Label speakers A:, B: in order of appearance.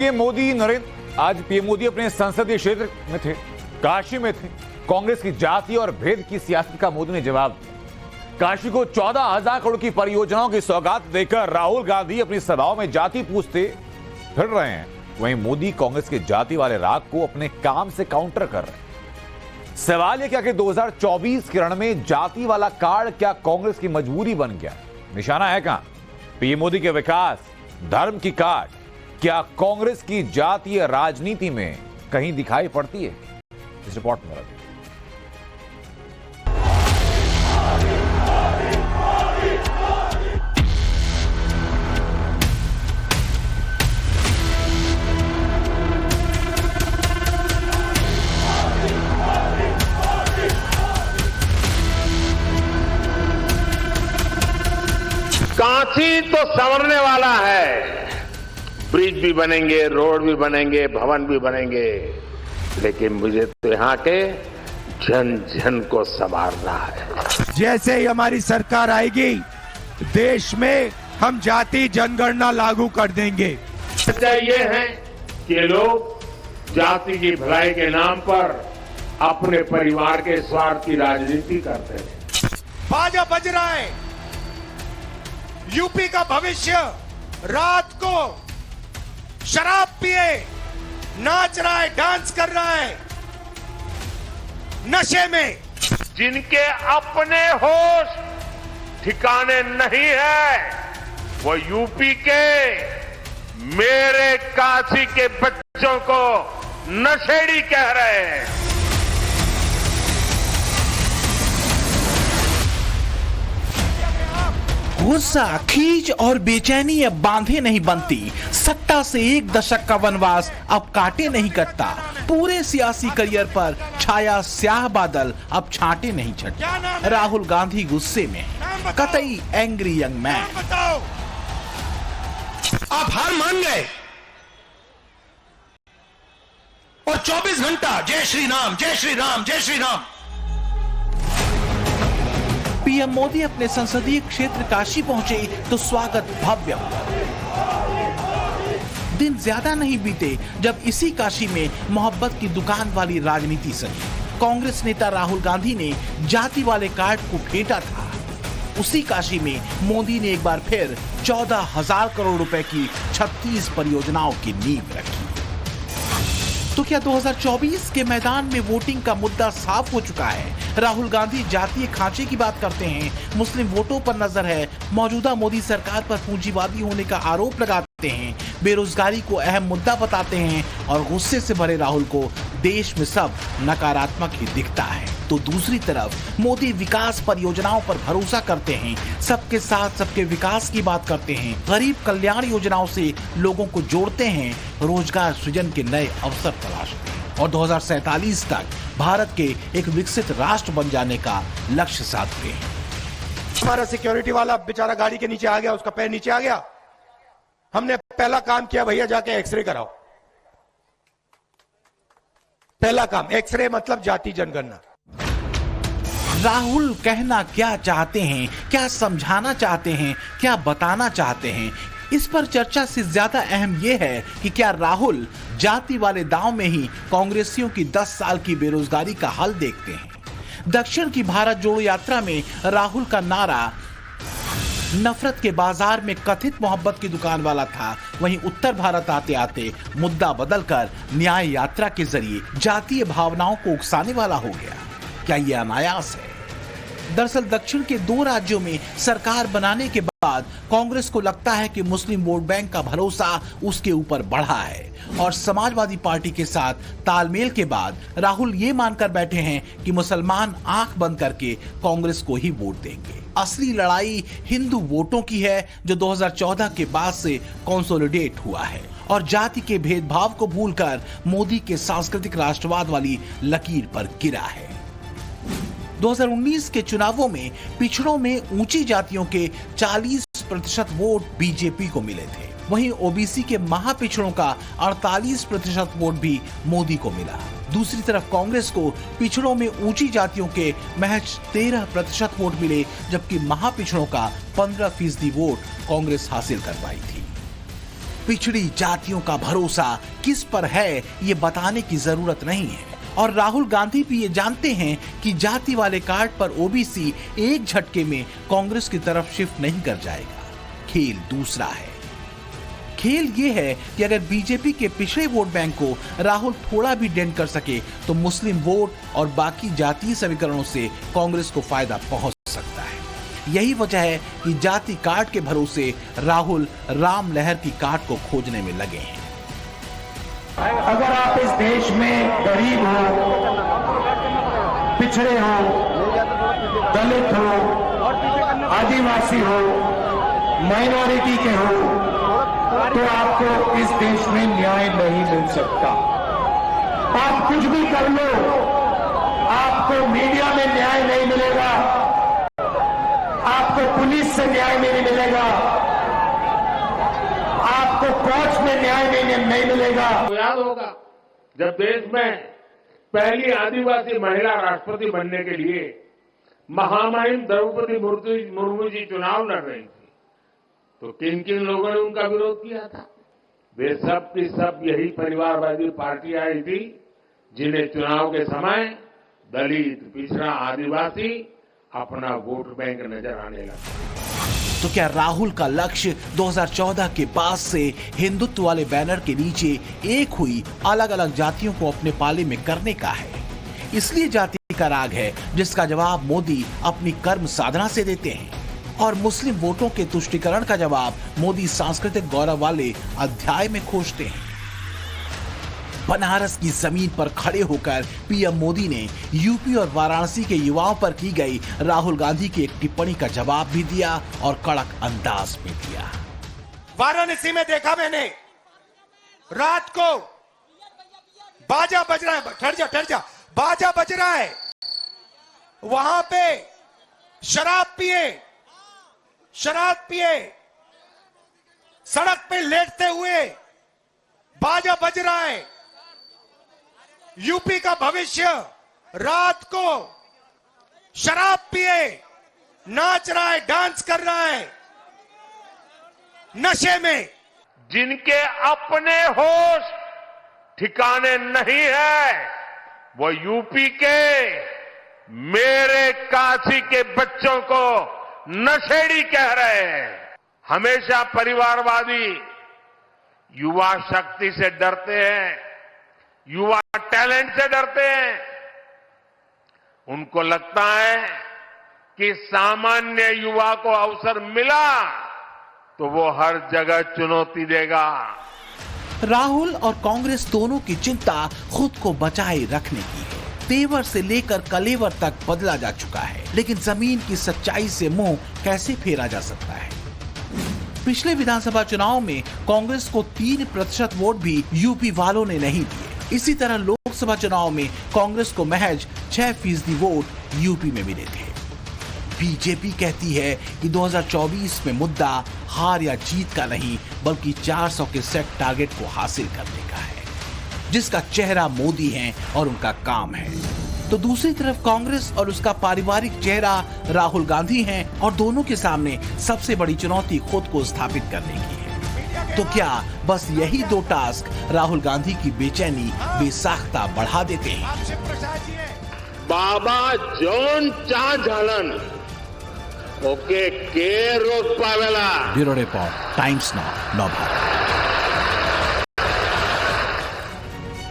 A: PM Modi आज PM Modi अपने संसदीय क्षेत्र में थे, काशी में थे। कांग्रेस की जाति और भेद की सियासत का मोदी ने जवाब दिया। काशी को 14,000 करोड़ की परियोजनाओं की सौगात देकर राहुल गांधी अपनी सभाओं में जाति पूछते फिर रहे हैं। वहीं मोदी कांग्रेस के जाति वाले राग को अपने काम से काउंटर कर रहे हैं। सवाल यह क्या कि 2024 के रण में जाति वाला कार्ड क्या कांग्रेस की मजबूरी बन गया? निशाना है कहां? पीएम मोदी के विकास, धर्म की काट क्या कांग्रेस की जातीय राजनीति में कहीं दिखाई पड़ती है? इस रिपोर्ट में
B: काशी तो संवरने वाला है। ब्रिज भी बनेंगे, रोड भी बनेंगे, भवन भी बनेंगे, लेकिन मुझे तो यहाँ के जन जन को संवारना है।
C: जैसे ही हमारी सरकार आएगी, देश में हम जाति जनगणना लागू कर देंगे।
B: सच्चाई ये है कि लोग जाति की भलाई के नाम पर अपने परिवार के स्वार्थ की राजनीति करते हैं।
C: बाजा बज रहा है, यूपी का भविष्य रात को शराब पिए नाच रहा है, डांस कर रहा है नशे में।
B: जिनके अपने होश ठिकाने नहीं है, वो यूपी के मेरे काशी के बच्चों को नशेड़ी कह रहे हैं।
D: गुस्सा, खींच और बेचैनी अब बांधे नहीं बनती। सत्ता से एक दशक का वनवास अब काटे नहीं कटता। पूरे सियासी करियर पर छाया स्याह बादल अब छांटे नहीं छटते। राहुल गांधी गुस्से में, कतई एंग्री यंग मैन।
C: आप हार मान गए और 24 घंटा जय श्री राम, जय श्री राम, जय श्री राम।
D: पीएम मोदी अपने संसदीय क्षेत्र काशी पहुंचे तो स्वागत भव्य हुआ। दिन ज्यादा नहीं बीते जब इसी काशी में मोहब्बत की दुकान वाली राजनीति सजी। कांग्रेस नेता राहुल गांधी ने जाति वाले कार्ड को फेंटा था। उसी काशी में मोदी ने एक बार फिर 14,000 करोड़ रुपए की 36 परियोजनाओं की नींव रखी। तो क्या 2024 के मैदान में वोटिंग का मुद्दा साफ हो चुका है? राहुल गांधी जातीय खांचे की बात करते हैं, मुस्लिम वोटों पर नजर है, मौजूदा मोदी सरकार पर पूंजीवादी होने का आरोप लगाते हैं, बेरोजगारी को अहम मुद्दा बताते हैं और गुस्से से भरे राहुल को देश में सब नकारात्मक ही दिखता है। तो दूसरी तरफ मोदी विकास परियोजनाओं पर भरोसा करते हैं, सबके साथ सबके विकास की बात करते हैं, गरीब कल्याण योजनाओं से लोगों को जोड़ते हैं, रोजगार सृजन के नए अवसर तलाशते हैं और 2047 तक भारत के एक विकसित राष्ट्र बन जाने का लक्ष्य साधते हैं।
C: हमारा सिक्योरिटी वाला बेचारा गाड़ी के नीचे आ गया, उसका पैर नीचे आ गया। हमने पहला काम किया, भैया जाके एक्सरे कराओ। पहला काम एक्सरे, मतलब जाति जनगणना।
D: राहुल कहना क्या चाहते हैं, क्या समझाना चाहते हैं, क्या बताना चाहते हैं, इस पर चर्चा से ज्यादा अहम यह है कि क्या राहुल जाति वाले दांव में ही कांग्रेसियों की 10 साल की बेरोजगारी का हल देखते हैं। दक्षिण की भारत जोड़ो यात्रा में राहुल का नारा नफरत के बाजार में कथित मोहब्बत की दुकान वाला था, वहीं उत्तर भारत आते आते मुद्दा बदलकर न्याय यात्रा के जरिए जातीय भावनाओं को उकसाने वाला हो गया। क्या यह अनायास है? दरअसल दक्षिण के 2 राज्यों में सरकार बनाने के बाद कांग्रेस को लगता है कि मुस्लिम वोट बैंक का भरोसा उसके ऊपर बढ़ा है और समाजवादी पार्टी के साथ तालमेल के बाद राहुल ये मानकर बैठे हैं कि मुसलमान आंख बंद करके कांग्रेस को ही वोट देंगे। असली लड़ाई हिंदू वोटों की है जो 2014 के बाद से कंसोलिडेट हुआ है और जाति के भेदभाव को भूलकर मोदी के सांस्कृतिक राष्ट्रवाद वाली लकीर पर गिरा है। 2019 के चुनावों में पिछड़ों में ऊंची जातियों के 40% वोट बीजेपी को मिले थे, वहीं ओबीसी के महापिछड़ों का 48% वोट भी मोदी को मिला। दूसरी तरफ कांग्रेस को पिछड़ों में ऊंची जातियों के महज 13% वोट मिले, जबकि महापिछड़ों का 15% वोट कांग्रेस हासिल कर पाई थी। पिछड़ी जातियों का भरोसा किस पर है ये बताने की जरूरत नहीं है। और राहुल गांधी भी ये जानते हैं कि जाति वाले कार्ड पर ओबीसी एक झटके में कांग्रेस की तरफ शिफ्ट नहीं कर जाएगा। खेल दूसरा है। खेल ये है कि अगर बीजेपी के पिछड़े वोट बैंक को राहुल थोड़ा भी डेंट कर सके तो मुस्लिम वोट और बाकी जातीय समीकरणों से कांग्रेस को फायदा पहुंच सकता है। यही वजह है कि जाति कार्ड के भरोसे राहुल राम लहर की कार्ड को खोजने में लगे हैं।
E: अगर आप इस देश में गरीब हो, पिछड़े हो, दलित हो, आदिवासी हो, माइनॉरिटी के हो, तो आपको इस देश में न्याय नहीं मिल सकता। आप कुछ भी कर लो, आपको मीडिया में न्याय नहीं मिलेगा, आपको पुलिस से न्याय नहीं मिलेगा, आपको कोर्ट में न्याय नहीं मिलेगा।
B: याद होगा जब देश में पहली आदिवासी महिला राष्ट्रपति बनने के लिए महामहिम द्रौपदी मुर्मू जी चुनाव लड़ रही थी, तो किन किन लोगों ने उनका विरोध किया था? वे सब की सब यही परिवारवादी पार्टियां आई थी जिन्हें चुनाव के समय दलित, पिछड़ा, आदिवासी अपना वोट बैंक नजर आने लगा।
D: तो क्या राहुल का लक्ष्य 2014 के बाद से हिंदुत्व वाले बैनर के नीचे एक हुई अलग अलग जातियों को अपने पाले में करने का है? इसलिए जाति का राग है जिसका जवाब मोदी अपनी कर्म साधना से देते हैं, और मुस्लिम वोटों के तुष्टीकरण का जवाब मोदी सांस्कृतिक गौरव वाले अध्याय में खोजते हैं। बनारस की जमीन पर खड़े होकर पीएम मोदी ने यूपी और वाराणसी के युवाओं पर की गई राहुल गांधी की एक टिप्पणी का जवाब भी दिया और कड़क अंदाज में दिया।
C: वाराणसी में देखा मैंने, रात को बाजा बज रहा है, ठहर जा, बाजा बज रहा है, वहां पे शराब पिए सड़क पे लेटते हुए बाजा बज रहा है। यूपी का भविष्य रात को शराब पिए नाच रहा है, डांस कर रहा है नशे में।
B: जिनके अपने होश ठिकाने नहीं है, वो यूपी के मेरे काशी के बच्चों को नशेड़ी कह रहे हैं। हमेशा परिवारवादी युवा शक्ति से डरते हैं, युवा टैलेंट से डरते हैं। उनको लगता है कि सामान्य युवा को अवसर मिला तो वो हर जगह चुनौती देगा।
D: राहुल और कांग्रेस दोनों की चिंता खुद को बचाए रखने की है। तेवर से लेकर कलेवर तक बदला जा चुका है, लेकिन जमीन की सच्चाई से मुंह कैसे फेरा जा सकता है? पिछले विधानसभा चुनाव में कांग्रेस को 3% वोट भी यूपी वालों ने नहीं दिए। इसी तरह लोकसभा चुनाव में कांग्रेस को महज 6% वोट यूपी में मिले थे। बीजेपी कहती है कि 2024 में मुद्दा हार या जीत का नहीं, बल्कि 400 के सेट टारगेट को हासिल करने का है, जिसका चेहरा मोदी है और उनका काम है। तो दूसरी तरफ कांग्रेस और उसका पारिवारिक चेहरा राहुल गांधी हैं, और दोनों के सामने सबसे बड़ी चुनौती खुद को स्थापित करने की है। तो क्या बस यही 2 टास्क राहुल गांधी की बेचैनी बेसाख्ता बढ़ा देते हैं?
B: बाबा जोन चा झालन ओके के रोक पावेला।
D: ब्यूरो रिपोर्ट, टाइम्स नाउ, नव भारत।